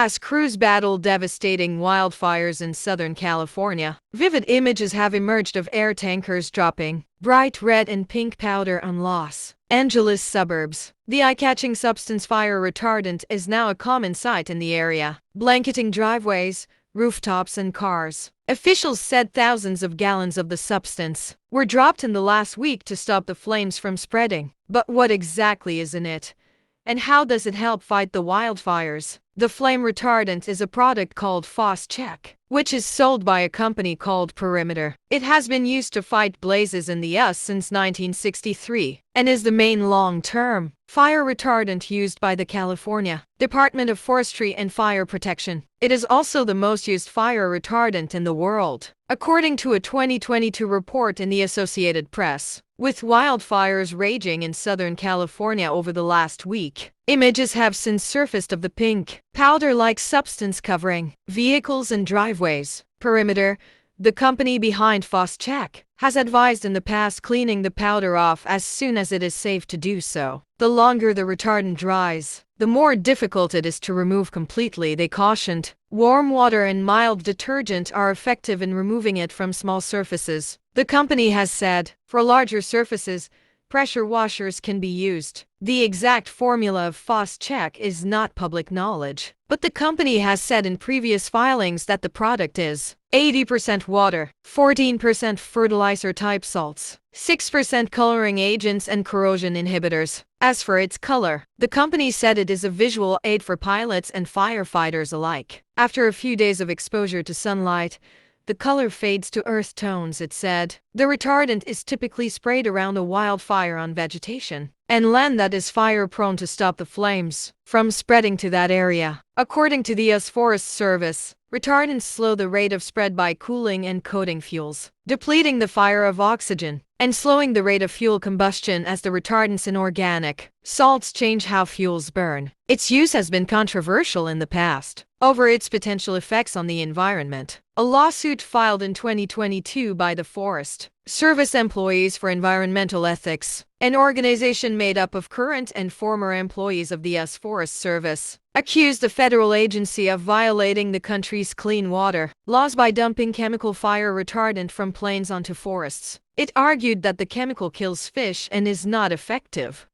As crews battle devastating wildfires in Southern California, vivid images have emerged of air tankers dropping bright red and pink powder on Los Angeles suburbs. The eye-catching substance fire retardant is now a common sight in the area, blanketing driveways, rooftops, and cars. Officials said thousands of gallons of the substance were dropped in the last week to stop the flames from spreading. But what exactly is in it? And how does it help fight the wildfires? The flame retardant is a product called Phos-Chek, which is sold by a company called Perimeter. It has been used to fight blazes in the U.S. since 1963 and is the main long-term fire retardant used by the California Department of Forestry and Fire Protection. It is also the most used fire retardant in the world, according to a 2022 report in the Associated Press. With wildfires raging in Southern California over the last week, images have since surfaced of the pink, powder-like substance covering vehicles and driveways. Perimeter, the company behind Phos-Chek, has advised in the past cleaning the powder off as soon as it is safe to do so. The longer the retardant dries, the more difficult it is to remove completely, they cautioned. Warm water and mild detergent are effective in removing it from small surfaces. The company has said, for larger surfaces, pressure washers can be used. The exact formula of Phos-Chek is not public knowledge, but the company has said in previous filings that the product is 80% water, 14% fertilizer-type salts, 6% coloring agents and corrosion inhibitors. As for its color, the company said it is a visual aid for pilots and firefighters alike. After a few days of exposure to sunlight, the color fades to earth tones, it said. The retardant is typically sprayed around a wildfire on vegetation and land that is fire-prone to stop the flames from spreading to that area. According to the U.S. Forest Service, retardants slow the rate of spread by cooling and coating fuels, depleting the fire of oxygen, and slowing the rate of fuel combustion as the retardants in organic salts change how fuels burn. Its use has been controversial in the past over its potential effects on the environment. A lawsuit filed in 2022 by the Forest Service Employees for Environmental Ethics, an organization made up of current and former employees of the U.S. Forest Service, accused the federal agency of violating the country's clean water laws by dumping chemical fire retardant from planes onto forests. It argued that the chemical kills fish and is not effective